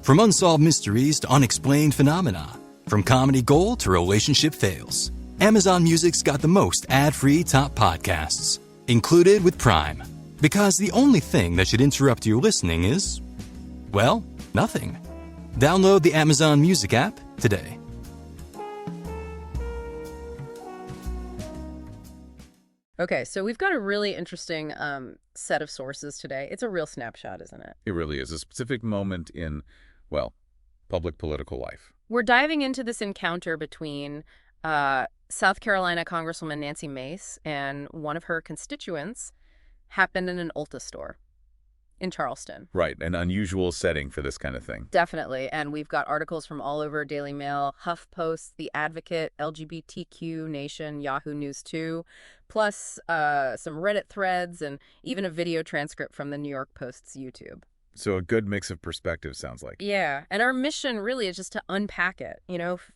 From unsolved mysteries to unexplained phenomena, from comedy gold to relationship fails, Amazon Music's got the most ad-free top podcasts, included with Prime. Because the only thing that should interrupt your listening is, well, nothing. Download the Amazon Music app today. Okay, so we've got a really interesting set of sources today. It's a real snapshot, isn't it? It really is a specific moment in, well, public political life. We're diving into this encounter between South Carolina Congresswoman Nancy Mace and one of her constituents happened in an Ulta store in Charleston. Right, an unusual setting for this kind of thing. Definitely, and we've got articles from all over Daily Mail, HuffPost, The Advocate, LGBTQ Nation, Yahoo News 2, plus some Reddit threads and even a video transcript from the New York Post's YouTube. So a good mix of perspectives, sounds like. Yeah, and our mission really is just to unpack it,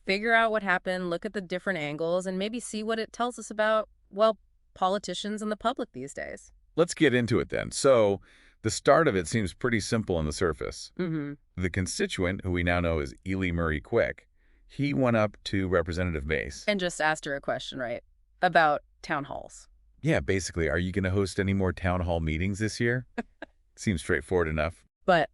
figure out what happened, look at the different angles, and maybe see what it tells us about, well, politicians and the public these days. Let's get into it then. So the start of it seems pretty simple on the surface. Mm-hmm. The constituent, who we now know as Ely Murray Quick, he went up to Representative Mace. And just asked her a question, right, about town halls. Yeah, basically, are you going to host any more town hall meetings this year? Seems straightforward enough. But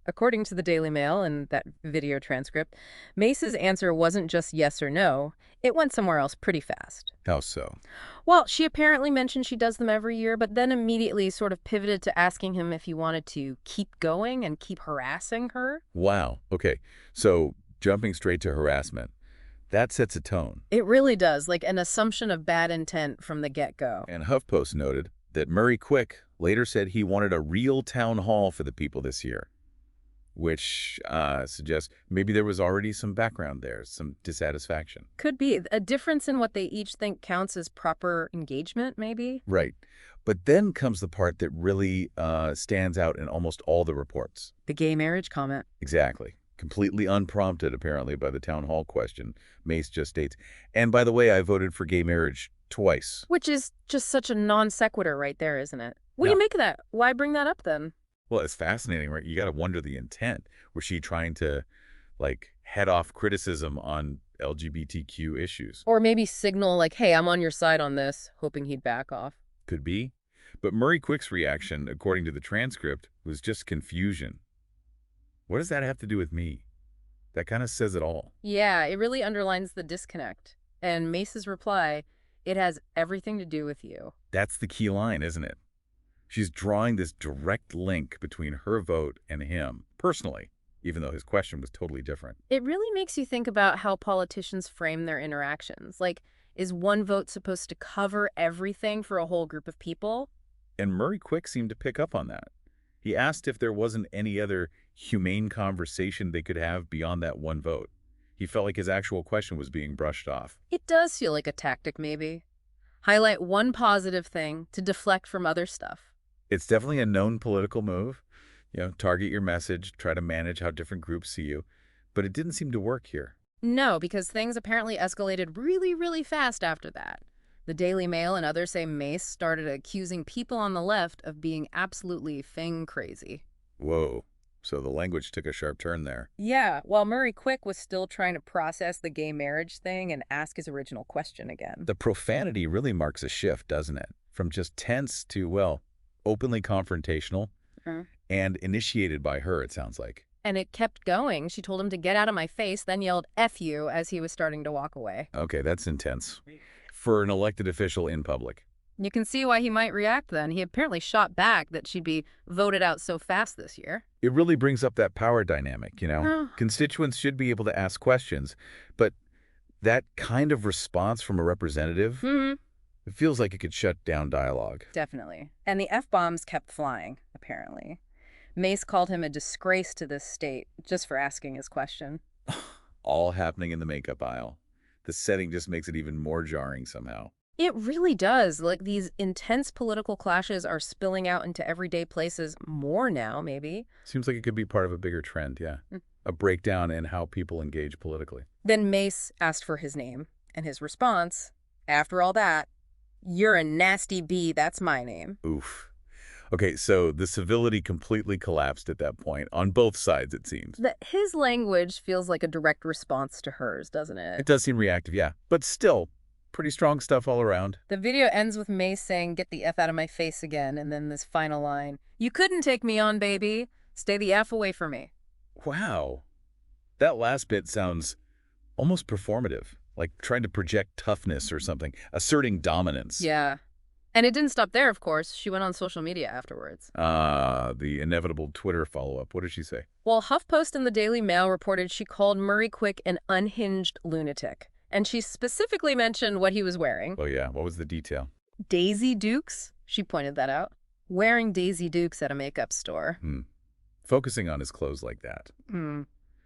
according to the Daily Mail and that video transcript, Mace's answer wasn't just yes or no. It went somewhere else pretty fast. How so? Well, she apparently mentioned she does them every year, but then immediately sort of pivoted to asking him if he wanted to keep going and keep harassing her. Wow. Okay. So jumping straight to harassment, that sets a tone. It really does, like an assumption of bad intent from the get-go. And HuffPost noted that Murray Quick later said he wanted a real town hall for the people this year, which suggests maybe there was already some background there, some dissatisfaction. Could be. A difference in what they each think counts as proper engagement, maybe? Right. But then comes the part that really stands out in almost all the reports. The gay marriage comment. Exactly. Completely unprompted, apparently, by the town hall question. Mace just states, and by the way, I voted for gay marriage twice. Which is just such a non sequitur right there, isn't it? What do you make of that? Why bring that up then? Well, it's fascinating, right? You got to wonder the intent. Was she trying to, head off criticism on LGBTQ issues? Or maybe signal, hey, I'm on your side on this, hoping he'd back off. Could be. But Murray Quick's reaction, according to the transcript, was just confusion. What does that have to do with me? That kind of says it all. Yeah, it really underlines the disconnect. And Mace's reply, it has everything to do with you. That's the key line, isn't it? She's drawing this direct link between her vote and him, personally, even though his question was totally different. It really makes you think about how politicians frame their interactions. Is one vote supposed to cover everything for a whole group of people? And Murray Quick seemed to pick up on that. He asked if there wasn't any other humane conversation they could have beyond that one vote. He felt like his actual question was being brushed off. It does feel like a tactic, maybe. Highlight one positive thing to deflect from other stuff. It's definitely a known political move. Target your message, try to manage how different groups see you. But it didn't seem to work here. No, because things apparently escalated really, really fast after that. The Daily Mail and others say Mace started accusing people on the left of being absolutely thing crazy. Whoa. So the language took a sharp turn there. Yeah, while Murray Quick was still trying to process the gay marriage thing and ask his original question again. The profanity really marks a shift, doesn't it? From just tense to, openly confrontational and initiated by her, it sounds like. And it kept going. She told him to get out of my face, then yelled F you as he was starting to walk away. Okay, that's intense. For an elected official in public. You can see why he might react then. He apparently shot back that she'd be voted out so fast this year. It really brings up that power dynamic, Constituents should be able to ask questions, but that kind of response from a representative, it feels like it could shut down dialogue. Definitely. And the F-bombs kept flying, apparently. Mace called him a disgrace to this state just for asking his question. All happening in the makeup aisle. The setting just makes it even more jarring somehow. It really does. These intense political clashes are spilling out into everyday places more now, maybe. Seems like it could be part of a bigger trend, yeah. A breakdown in how people engage politically. Then Mace asked for his name, and his response, after all that, you're a nasty bee, that's my name. Oof. Okay, so the civility completely collapsed at that point, on both sides, it seems. His language feels like a direct response to hers, doesn't It it? does seem reactive, yeah. But still, pretty strong stuff all around. The video ends with Mace saying, "Get the F out of my face again," and then this final line, "You couldn't take me on, baby. Stay the F away from me." Wow. That last bit sounds almost performative, like trying to project toughness or something, asserting dominance. Yeah. And it didn't stop there, of course. She went on social media afterwards. The inevitable Twitter follow-up. What did she say? Well, HuffPost and the Daily Mail reported she called Murray Quick an unhinged lunatic. And she specifically mentioned what he was wearing. Oh, yeah. What was the detail? Daisy Dukes, she pointed that out. Wearing Daisy Dukes at a makeup store. Focusing on his clothes like that. Hmm.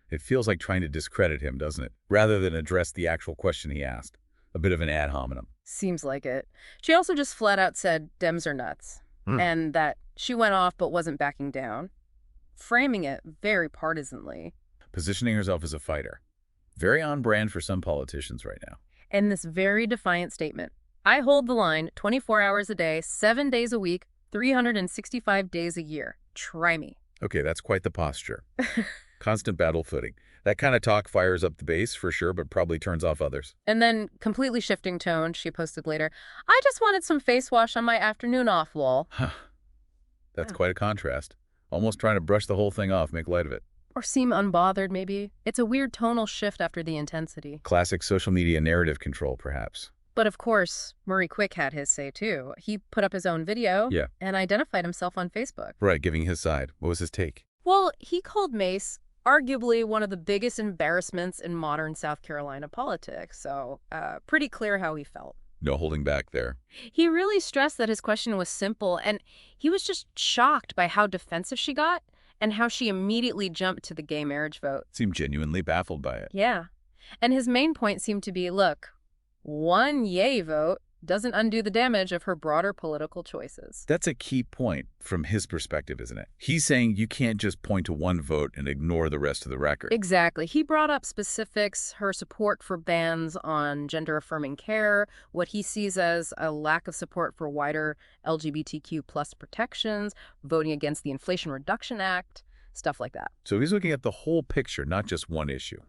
It feels like trying to discredit him, doesn't it? Rather than address the actual question he asked. A bit of an ad hominem. Seems like it. She also just flat out said Dems are nuts. And that she went off but wasn't backing down. Framing it very partisanly. Positioning herself as a fighter. Very on brand for some politicians right now. And this very defiant statement. I hold the line 24 hours a day, 7 days a week, 365 days a year. Try me. Okay, that's quite the posture. Constant battle footing. That kind of talk fires up the base for sure, but probably turns off others. And then, completely shifting tone, she posted later, "I just wanted some face wash on my afternoon off, lol." That's quite a contrast. Almost trying to brush the whole thing off, make light of it. Or seem unbothered, maybe. It's a weird tonal shift after the intensity. Classic social media narrative control, perhaps. But of course, Murray Quick had his say too. He put up his own video and identified himself on Facebook. Right, giving his side. What was his take? Well, he called Mace arguably one of the biggest embarrassments in modern South Carolina politics, so pretty clear how he felt. No holding back there. He really stressed that his question was simple, and he was just shocked by how defensive she got and how she immediately jumped to the gay marriage vote. Seemed genuinely baffled by it. Yeah. And his main point seemed to be, look, one yay vote doesn't undo the damage of her broader political choices. That's a key point from his perspective, isn't it? He's saying you can't just point to one vote and ignore the rest of the record. Exactly. He brought up specifics, her support for bans on gender-affirming care, what he sees as a lack of support for wider LGBTQ plus protections, voting against the Inflation Reduction Act, stuff like that. So he's looking at the whole picture, not just one issue,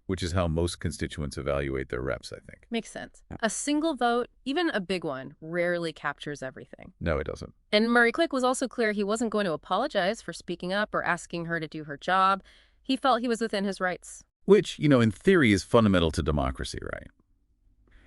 which is how most constituents evaluate their reps, I think. Makes sense. A single vote, even a big one, rarely captures everything. No, it doesn't. And Murray Quick was also clear he wasn't going to apologize for speaking up or asking her to do her job. He felt he was within his rights. Which, in theory is fundamental to democracy, right?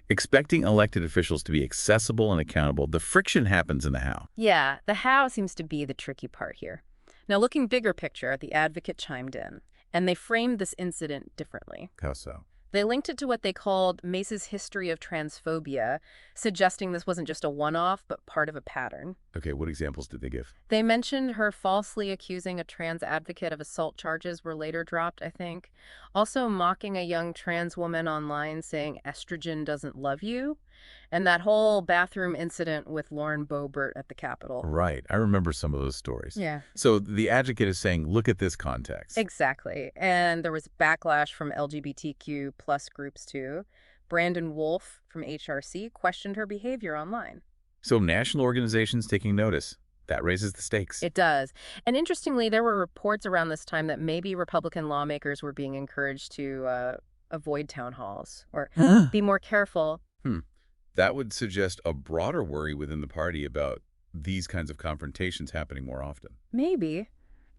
Expecting elected officials to be accessible and accountable, the friction happens in the how. Yeah, the how seems to be the tricky part here. Now, looking bigger picture, the advocate chimed in, and they framed this incident differently. How so? They linked it to what they called Mace's history of transphobia, suggesting this wasn't just a one-off, but part of a pattern. Okay, what examples did they give? They mentioned her falsely accusing a trans advocate of assault charges were later dropped, I think. Also mocking a young trans woman online saying estrogen doesn't love you. And that whole bathroom incident with Lauren Boebert at the Capitol. Right. I remember some of those stories. Yeah. So the advocate is saying, look at this context. Exactly. And there was backlash from LGBTQ plus groups too. Brandon Wolf from HRC questioned her behavior online. So national organizations taking notice. That raises the stakes. It does. And interestingly, there were reports around this time that maybe Republican lawmakers were being encouraged to avoid town halls or be more careful. That would suggest a broader worry within the party about these kinds of confrontations happening more often. Maybe.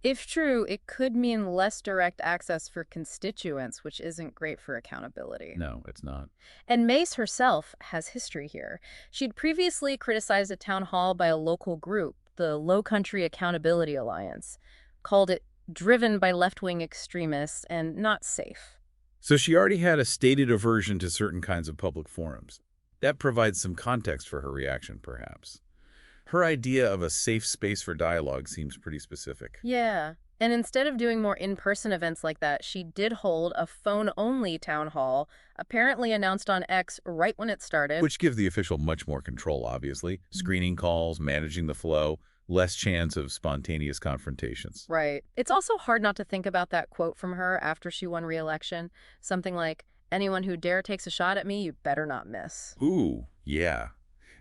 If true, it could mean less direct access for constituents, which isn't great for accountability. No, it's not. And Mace herself has history here. She'd previously criticized a town hall by a local group, the Low Country Accountability Alliance, called it driven by left-wing extremists and not safe. So she already had a stated aversion to certain kinds of public forums. That provides some context for her reaction, perhaps. Her idea of a safe space for dialogue seems pretty specific. Yeah. And instead of doing more in-person events like that, she did hold a phone-only town hall, apparently announced on X right when it started. Which gives the official much more control, obviously. Screening calls, managing the flow, less chance of spontaneous confrontations. Right. It's also hard not to think about that quote from her after she won re-election. Something like, "Anyone who dare takes a shot at me, you better not miss." Ooh, yeah.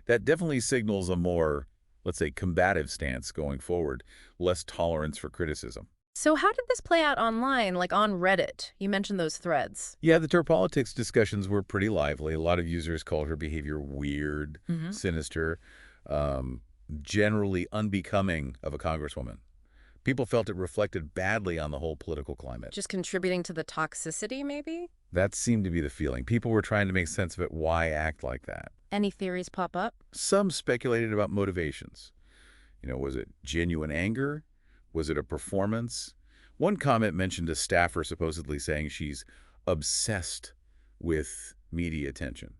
That definitely signals a more let's say, combative stance going forward, less tolerance for criticism. So how did this play out online, like on Reddit? You mentioned those threads. Yeah, the tour politics discussions were pretty lively. A lot of users called her behavior weird, Mm-hmm. sinister, generally unbecoming of a congresswoman. People felt it reflected badly on the whole political climate. Just contributing to the toxicity, maybe? That seemed to be the feeling. People were trying to make sense of it. Why act like that? Any theories pop up? Some speculated about motivations. Was it genuine anger? Was it a performance? One comment mentioned a staffer supposedly saying she's obsessed with media attention.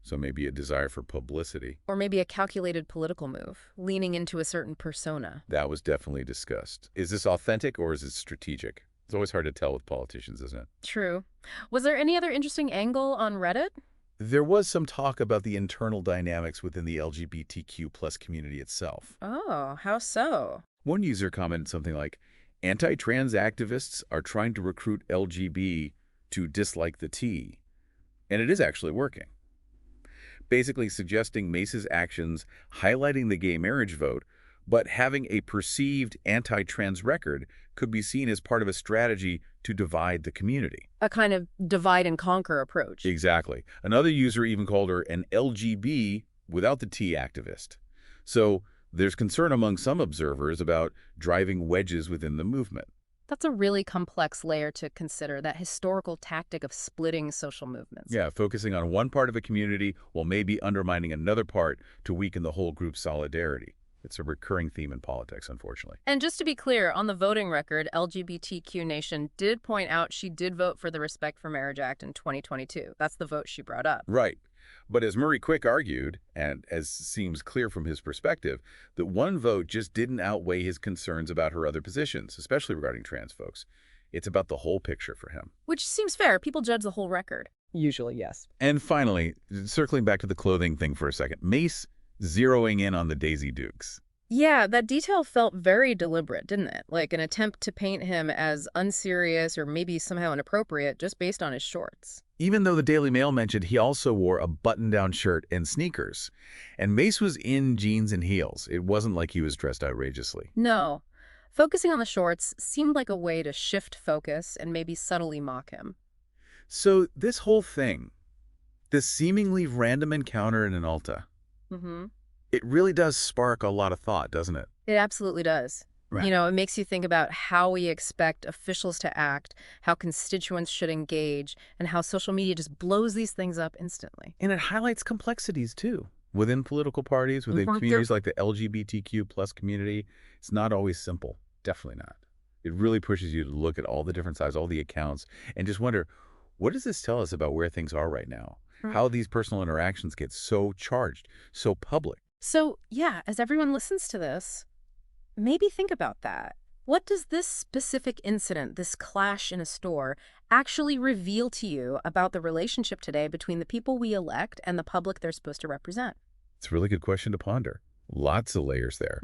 So maybe a desire for publicity. Or maybe a calculated political move, leaning into a certain persona. That was definitely discussed. Is this authentic or is it strategic? It's always hard to tell with politicians, isn't it? True. Was there any other interesting angle on Reddit? There was some talk about the internal dynamics within the LGBTQ plus community itself. Oh, how so? One user commented something like, anti-trans activists are trying to recruit LGB to dislike the T. And it is actually working. Basically suggesting Mace's actions highlighting the gay marriage vote, but having a perceived anti-trans record could be seen as part of a strategy to divide the community. A kind of divide and conquer approach. Exactly. Another user even called her an LGB without the T activist. So there's concern among some observers about driving wedges within the movement. That's a really complex layer to consider, that historical tactic of splitting social movements. Yeah, focusing on one part of a community while maybe undermining another part to weaken the whole group's solidarity. It's a recurring theme in politics, unfortunately. And just to be clear, on the voting record, LGBTQ Nation did point out she did vote for the Respect for Marriage Act in 2022. That's the vote she brought up. Right. But as Murray Quick argued, and as seems clear from his perspective, that one vote just didn't outweigh his concerns about her other positions, especially regarding trans folks. It's about the whole picture for him. Which seems fair. People judge the whole record. Usually, yes. And finally, circling back to the clothing thing for a second, Mace zeroing in on the Daisy Dukes. Yeah, that detail felt very deliberate, didn't it? Like an attempt to paint him as unserious or maybe somehow inappropriate just based on his shorts. Even though the Daily Mail mentioned he also wore a button-down shirt and sneakers. And Mace was in jeans and heels. It wasn't like he was dressed outrageously. No. Focusing on the shorts seemed like a way to shift focus and maybe subtly mock him. So this whole thing, this seemingly random encounter in an Ulta, Mm-hmm. it really does spark a lot of thought, doesn't it? It absolutely does. Right. It makes you think about how we expect officials to act, how constituents should engage, and how social media just blows these things up instantly. And it highlights complexities, too. Within political parties, within Mhm. communities like the LGBTQ plus community, it's not always simple. Definitely not. It really pushes you to look at all the different sides, all the accounts, and just wonder, what does this tell us about where things are right now? How these personal interactions get so charged, so public? So, yeah, as everyone listens to this, maybe think about that. What does this specific incident, this clash in a store, actually reveal to you about the relationship today between the people we elect and the public they're supposed to represent? It's a really good question to ponder. Lots of layers there.